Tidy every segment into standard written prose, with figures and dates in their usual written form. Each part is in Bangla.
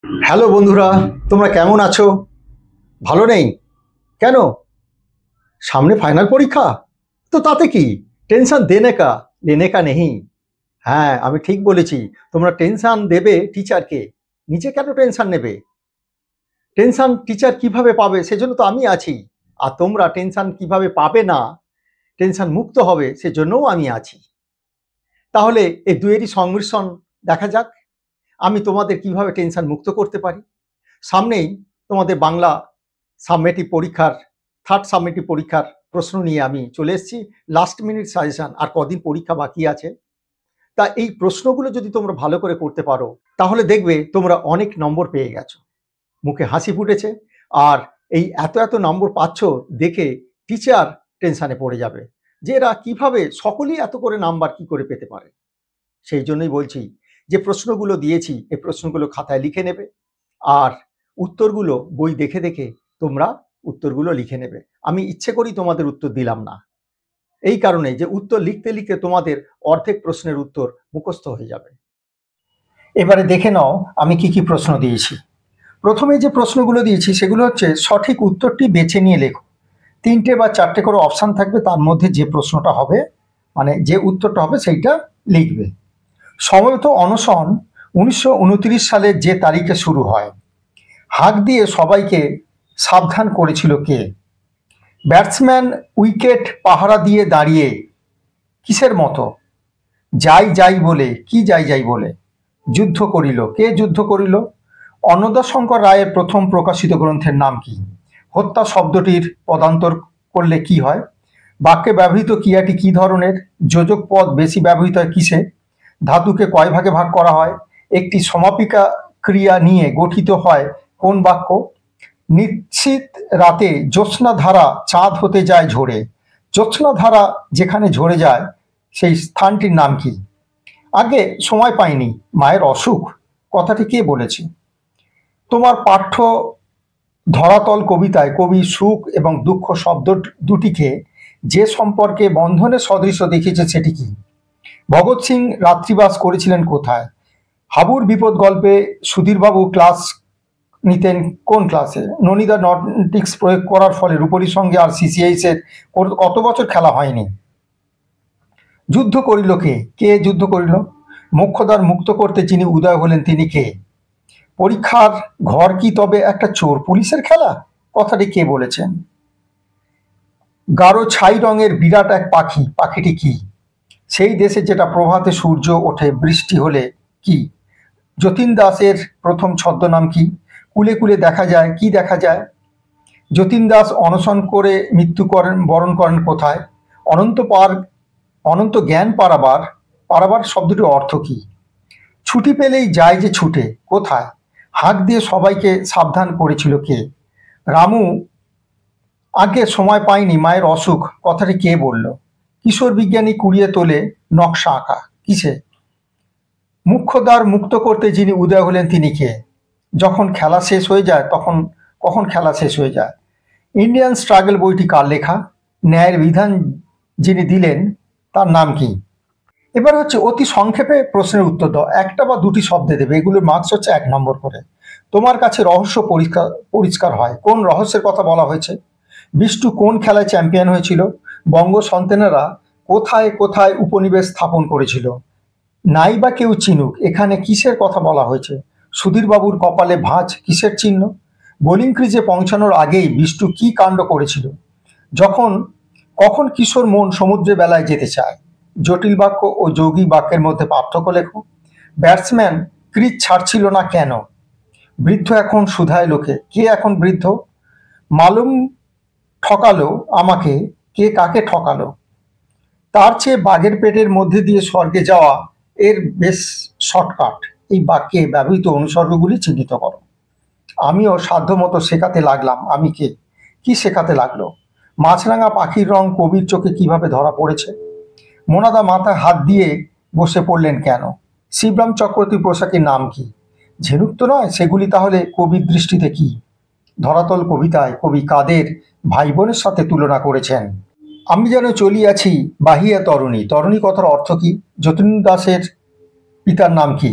হ্যালো বন্ধুরা, তোমরা কেমন আছো? ভালো নেই কেন? সামনে ফাইনাল পরীক্ষা, তো তাতে কি? টেনশন দেনে কা লেনে কা নেহি। হ্যাঁ, আমি ঠিক বলেছি। তোমরা টেনশন দেবে টিচারকে, নিজে কেন টেনশন নেবে? টেনশন টিচার কিভাবে পাবে সেজন্য তো আমি আছি। আর তোমরা টেনশন কিভাবে পাবে না, টেনশন মুক্ত হবে সেজন্যও আমি আছি। তাহলে এই দুয়েরই সংমিশ্রণ দেখা যাক, আমি তোমাদের কিভাবে টেনশন মুক্ত করতে পারি। সামনেই তোমাদের বাংলা সাবমেটিভ পরীক্ষার থার্ড সাবমেটিভ পরীক্ষার প্রশ্ন নিয়ে আমি চলে এসেছি। লাস্ট মিনিট সাজেশন, আর কদিন পরীক্ষা বাকি আছে। তা এই প্রশ্নগুলো যদি তোমরা ভালো করে করতে পারো তাহলে দেখবে তোমরা অনেক নম্বর পেয়ে গেছো, মুখে হাসি ফুটেছে। আর এই এত এত নম্বর পাচ্ছ দেখে টিচার টেনশানে পড়ে যাবে যে এরা কিভাবে সকলেই এত করে নাম্বার কি করে পেতে পারে। সেই জন্যই বলছি যে প্রশ্নগুলো দিয়েছি এই প্রশ্নগুলো খাতায় লিখে নেবে, আর উত্তরগুলো বই দেখে দেখে তোমরা উত্তরগুলো লিখে নেবে। আমি ইচ্ছে করি তোমাদের উত্তর দিলাম না, এই কারণে যে উত্তর লিখতে লিখতে তোমাদের অর্ধেক প্রশ্নের উত্তর মুখস্থ হয়ে যাবে। এবারে দেখে নাও আমি কি কি প্রশ্ন দিয়েছি। প্রথমে যে প্রশ্নগুলো দিয়েছি সেগুলো হচ্ছে সঠিক উত্তরটি বেছে নিয়ে লেখো। 3টে বা 4টে করে অপশান থাকবে, তার মধ্যে যে প্রশ্নটা হবে মানে যে উত্তরটা হবে সেইটা লিখবে। সমবেত অনশন 1929 সালের যে তারিখে শুরু হয়, হাঁক দিয়ে সবাইকে সাবধান করেছিল কে? ব্যাটসম্যান উইকেট পাহারা দিয়ে দাঁড়িয়ে কিসের মতো? যাই যাই বলে, কি যাই যাই বলে? যুদ্ধ করিল, কে যুদ্ধ করিল? অন্নদাশঙ্কর রায়ের প্রথম প্রকাশিত গ্রন্থের নাম কি? হত্যা শব্দটির পদান্তর করলে কি হয়? বাক্যে ব্যবহৃত ক্রিয়াটি কি ধরনের? যোজক পদ বেশি ব্যবহৃত হয় কিসে? ধাতুকে কয় ভাগে ভাগ করা হয়? একটি সমাপিকা ক্রিয়া নিয়ে গঠিত হয় কোন বাক্য? নিশ্চিত রাতে জ্যোৎস্না ধারা চাঁদ হতে যায় ঝরে, জ্যোৎস্না ধারা যেখানে ঝরে যায় সেই স্থানটির নাম কি? আগে সময় পাইনি, মায়ের অসুখ কথাটি কে বলেছে? তোমার পাঠ্য ধরাতল কবিতায় কবি সুখ এবং দুঃখ শব্দ দুটিকে যে সম্পর্কে বন্ধনের সদৃশ দেখেছে সেটি কি? ভগৎ সিং রাত্রিবাস করেছিলেন কোথায়? হাবুর বিপদ গল্পে সুধীরবাবু ক্লাস নিতেন কোন ক্লাসে? ননিদা নটিক্স প্রয়োগ করার ফলে রূপলীর সঙ্গে আর সিসিএইচ এর কত বছর খেলা হয়নি? যুদ্ধ করিল কে? কে যুদ্ধ করিল? মোক্ষদ্বার মুক্ত করতে যিনি উদয় হলেন তিনি কে? পরীক্ষার ঘর কি তবে একটা চোর পুলিশের খেলা কথাটি কে বলেছেন? গাঢ় ছাই রঙের বিরাট এক পাখি, পাখিটি কি? সেই দেশে যেটা প্রভাতে সূর্য ওঠে বৃষ্টি হলে কি? যতীন দাসের প্রথম ছদ্মনাম কি? কুলে কুলে দেখা যায়, কি দেখা যায়? যতীন দাস অনশন করে মৃত্যু বরণ করেন কোথায়? অনন্ত জ্ঞান পারাবার, পারাবার শব্দটির অর্থ কি? ছুটি পেলেই যায় যে ছুটে কোথায়? হাঁক দিয়ে সবাইকে সাবধান করেছিল কে? রামু আগে সময় পায়নি, মায়ের অসুখ কথাটি কে বলল? কিশোর বিজ্ঞানী কুড়িয়ে তোলে নকশা আঁকা কিসে? মুখ্যদ্বার মুক্ত করতে যিনি উদয় হলেন তিনি কে? যখন খেলা শেষ হয়ে যায় তখন কখন খেলা শেষ হয়ে যায়? ইন্ডিয়ান স্ট্রাগল বইটি কার লেখা? ন্যায়ের বিধান যিনি দিলেন তার নাম কি? এবার হচ্ছে অতি সংক্ষেপে প্রশ্নের উত্তর দাও, একটা বা দুটি শব্দে দেবে, এগুলোর মার্কস হচ্ছে 1 নম্বর করে। তোমার কাছে রহস্য পরিষ্কার হয়, কোন রহস্যের কথা বলা হয়েছে? বিষ্টু কোন খেলায় চ্যাম্পিয়ন হয়েছিল? বঙ্গ সন্তানেরা কোথায় কোথায় উপনিবেশ স্থাপন করেছিল? নাই বা কেউ চিনুক এখানে কিসের কথা বলা হয়েছে? সুধীরবাবুর কপালে ভাঁজ কিসের চিহ্ন? বোলিং ক্রিজে পৌঁছানোর আগেই বিষ্টু কি কাণ্ড করেছিল? কখন কিশোর মন সমুদ্রে বেলায় যেতে চায়? জটিল বাক্য ও যৌগিক বাক্যের মধ্যে পার্থক্য লেখো। ব্যাটসম্যান ক্রিজ ছাড়ছিল না কেন? বৃদ্ধ এখন শুধায় লোকে, কে এখন বৃদ্ধ? মালুম ঠকালো আমাকে, কে কাকে ঠকালো? তার চেয়ে বাঘের পেটের মধ্যে দিয়ে স্বর্গে যাওয়া এর বেশ শর্টকাট। এই বাক্যে ব্যবহৃত অনুসর্গগুলি চিহ্নিত করো। আমিও সাধ্যমতো শেখাতে লাগলাম, আমি কে? কি শেখাতে লাগলো? মাছরাঙা পাখির রং কবির চোখে কিভাবে ধরা পড়েছে? মোনাদা মাথায় হাত দিয়ে বসে পড়লেন কেন? শিবরাম চক্রবর্তী পোশাকের নাম কি? ঝিনুক তো নয়, সেগুলি তাহলে কবির দৃষ্টিতে কি? ধরাতল কবিতায় কবি কাদের ভাই বোনের সাথে তুলনা করেছেন? আমি যেন চলিয়াছি বাহিয়া তরণী, তরণী কথার অর্থ কি? যতীন দাসের পিতার নাম কি?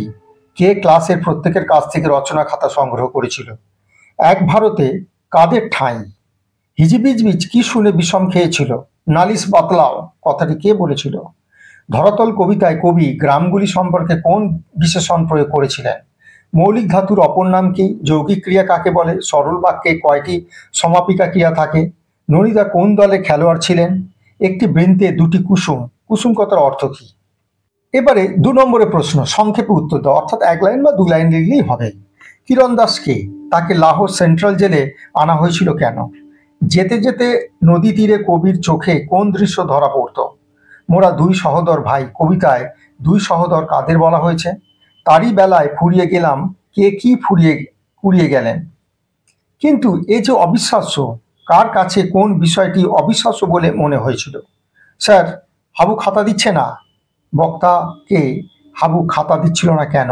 কে ক্লাসের প্রত্যেকের কাছ থেকে রচনা খাতা সংগ্রহ করেছিল? এক ভারতে কাদের ঠাঁই? হিজিবিজবিজ কি শুনে বিষম খেয়েছিল? নালিশ বাতলাও কথাটি কে বলেছিল? ধরাতল কবিতায় কবি গ্রামগুলি সম্পর্কে কোন বিশেষণ প্রয়োগ করেছিলেন? মৌলিক ধাতুর অপর নাম কি? যৌগিক ক্রিয়া কাকে বলে? সরল বাক্যে কয়টি সমাপিকা ক্রিয়া থাকে? ননীদা কোন দলে খেলোয়াড় ছিলেন? একটি বৃন্তে দুটি কুসুম, কুসুম কথার অর্থ কি? এবারে 2 নম্বরের প্রশ্ন, সংক্ষেপে উত্তর দাও, অর্থাৎ 1 লাইন বা 2 লাইন লিখলেই হবে। কিরণ দাস কে? তাকে লাহোর সেন্ট্রাল জেলে আনা হয়েছিল কেন? যেতে যেতে নদী তীরে কবির চোখে কোন দৃশ্য ধরা পড়ত? মোরা 2 সহোদর ভাই কবিতায় 2 সহোদর কাদের বলা হয়েছে? তারই বেলায় ফুরিয়ে গেলাম, কে কি কুড়িয়ে গেলেন? কিন্তু এ যে অবিশ্বাস্য, কার কাছে কোন বিষয়টি অবিশ্বাস্য বলে মনে হয়েছিল? স্যার, হাবু খাতা দিচ্ছে না। বক্তাকে হাবু খাতা দিচ্ছিল না কেন?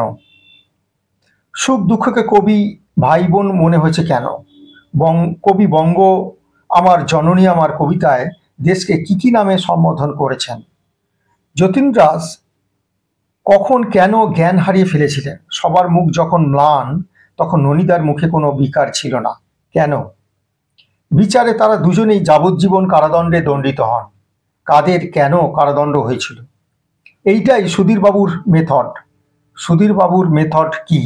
সুখ দুঃখকে কবি ভাই বোন মনে হয়েছে কেন? কবি বঙ্গ আমার জননী আমার কবিতায় দেশকে কি কি নামে সম্বোধন করেছেন? যতীন্দ্রাস কখন কেন জ্ঞান হারিয়ে ফেলেছিলেন? সবার মুখ যখন ম্লান, তখন ননীদার মুখে কোনো বিকার ছিল না, কেন? বিচারে তারা দুজনেই যাবজ্জীবন কারাদণ্ডে দণ্ডিত হন। কাদের কেন কারাদণ্ড হয়েছিল? এইটাই সুধীরবাবুর মেথড। সুধীরবাবুর মেথড কি?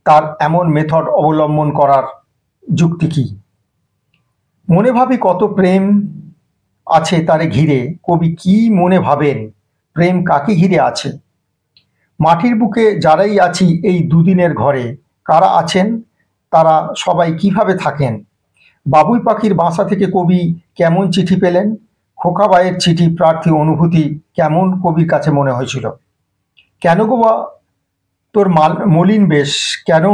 তার এমন মেথড অবলম্বন করার যুক্তি কি? মনে ভাবি কত প্রেম আছে তারে ঘিরে, কবি কি মনে ভাবেন? প্রেম কাকে ঘিরে আছে? মাটির বুকে যারাই আছি এই দুদিনের ঘরে, কারা আছেন? তারা সবাই কিভাবে থাকেন? বাবুই পাখির বাসা থেকে কবি কেমন চিঠি পেলেন? খোকাবাইয়ের চিঠি প্রার্থী অনুভূতি কেমন কবির কাছে মনে হয়েছিল? কেন গো বা তোর মলিন বেশ? কেন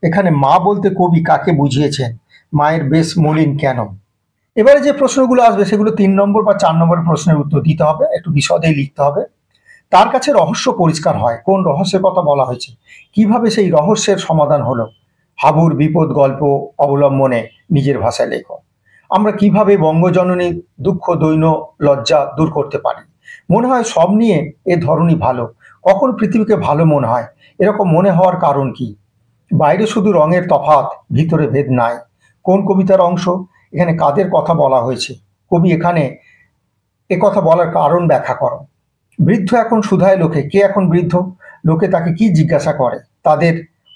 এখানে মা বলতে কবি কাকে বুঝিয়েছেন? মায়ের বেশ মলিন কেন? এবারে যে প্রশ্নগুলো আসবে সেগুলো 3 নম্বর বা 4 নম্বরের প্রশ্নের উত্তর দিতে হবে, একটু বিশদে লিখতে হবে। তার কাছে রহস্য পরিষ্কার হয়, কোন রহস্যের কথা বলা হয়েছে, কিভাবে সেই রহস্যের সমাধান হলো। হাবুর বিপদ গল্প অবলম্বনে নিজের ভাষায় লেখো। আমরা কিভাবে বঙ্গজননীর দুঃখ দৈন্য লজ্জা দূর করতে পারি? মনে হয় সব নিয়ে এ ধরনই ভালো। কখন পৃথিবীকে ভালো মনে হয়? এরকম মনে হওয়ার কারণ কি? বাইরে শুধু রঙের তফাৎ, ভিতরে ভেদ নাই। কোন কবিতার অংশ? এখানে কাদের কথা বলা হয়েছে? কবি এখানে এ কথা বলার কারণ ব্যাখ্যা করো। বৃদ্ধ এখন শুধায় লোকে, কে এখন বৃদ্ধ? লোকে তাকে কি জিজ্ঞাসা করে? তাদের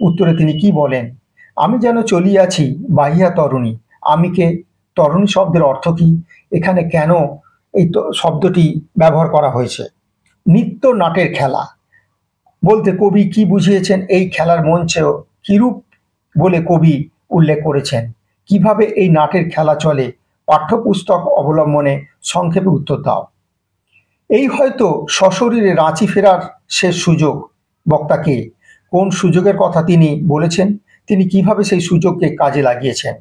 উত্তরে তিনি কি বলেন? আমি যেন চলিয়াছি বাহিয়া তরুণী। আমি কে? তরুণী শব্দের অর্থ কি? এখানে কেন এই শব্দটি ব্যবহার করা হয়েছে? নিত্য নাটের খেলা বলতে কবি কি বুঝিয়েছেন? এই খেলার মঞ্চেও কিরূপ বলে কবি উল্লেখ করেছেন? কিভাবে এই নাটের খেলা চলে? পাঠ্যপুস্তক অবলম্বনে সংক্ষেপে উত্তর দাও। এই হয়তো সশরীরে রাঁচি ফেরার শেষ সুযোগ। বক্তাকে কোন সুযোগের কথা তিনি বলেছেন? তিনি কিভাবে সেই সুযোগকে কাজে লাগিয়েছেন?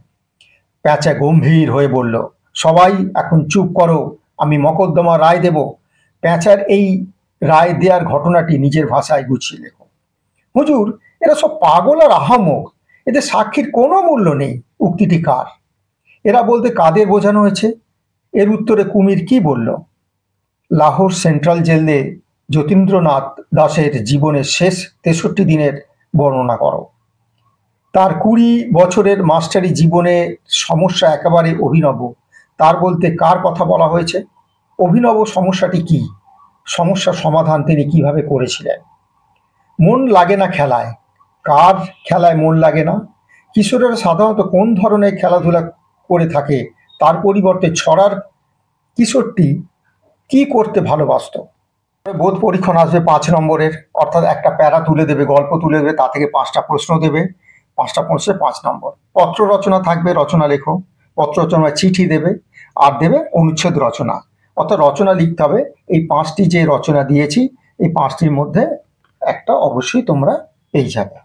প্যাঁচা গম্ভীর হয়ে বলল, সবাই এখন চুপ করো, আমি মকদ্দমা রায় দেব। প্যাঁচার এই রায় দেওয়ার ঘটনাটি নিজের ভাষায় গুছিয়ে লেখো। হুজুর, এরা সব পাগল আর আহাম্মক, এদের সাক্ষীর কোনো মূল্য নেই। উক্তিটি কার? এরা বলতে কাদের বোঝানো হয়েছে? এর উত্তরে কুমির কি বলল? লাহোর সেন্ট্রাল জেলে যতীন্দ্রনাথ দাসের জীবনের শেষ 63 দিনের বর্ণনা করো। তার 20 বছরের মাস্টারি জীবনে সমস্যা একেবারে অভিনব। তার বলতে কার কথা বলা হয়েছে? অভিনব সমস্যাটি কি? সমস্যার সমাধান তিনি কিভাবে করেছিলেন? মন লাগে না খেলায়। কার খেলায় মন লাগে না? কিশোরেরা সাধারণত কোন ধরনের খেলাধুলা করে থাকে? তার পরিবর্তে ছড়ার কিশোরটি কি করতে ভালোবাসত? বোধ পরীক্ষণ আসবে 5 নম্বরের, অর্থাৎ একটা প্যারা তুলে দেবে, গল্প তুলে দেবে, তা থেকে 5টা প্রশ্ন দেবে। 5টা প্রশ্নে 5 নম্বর। পত্র রচনা থাকবে, রচনা লেখো। পত্র রচনা চিঠি দেবে, আর দেবে অনুচ্ছেদ রচনা। অর্থাৎ রচনা লিখতে হবে। এই 5টি যে রচনা দিয়েছি, এই 5টির মধ্যে একটা অবশ্যই তোমরা পেয়ে যাবে।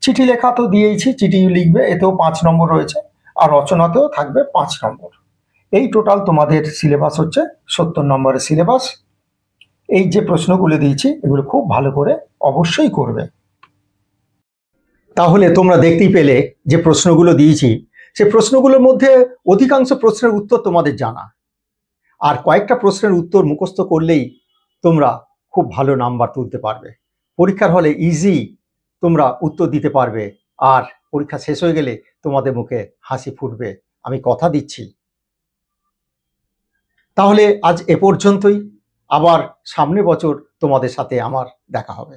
চিঠি লেখা তো দিয়েইছি, চিঠি লিখবে, এতেও 5 নম্বর রয়েছে, আর রচনাতেও থাকবে 5 নম্বর। এই টোটাল তোমাদের সিলেবাস হচ্ছে 70 নম্বরের সিলেবাস। এই যে প্রশ্নগুলো দিয়েছি এগুলো খুব ভালো করে অবশ্যই করবে। তাহলে তোমরা দেখতেই পেলে যে প্রশ্নগুলো দিয়েছি, সে প্রশ্নগুলোর মধ্যে অধিকাংশ প্রশ্নের উত্তর তোমাদের জানা, আর কয়েকটা প্রশ্নের উত্তর মুখস্থ করলেই তোমরা খুব ভালো নাম্বার তুলতে পারবে। পরীক্ষার হলে ইজি তোমরা উত্তর দিতে পারবে, আর পরীক্ষা শেষ হয়ে গেলে তোমাদের মুখে হাসি ফুটবে, আমি কথা দিচ্ছি। তাহলে আজ এ পর্যন্তই, আবার সামনের বছর তোমাদের সাথে আমার দেখা হবে।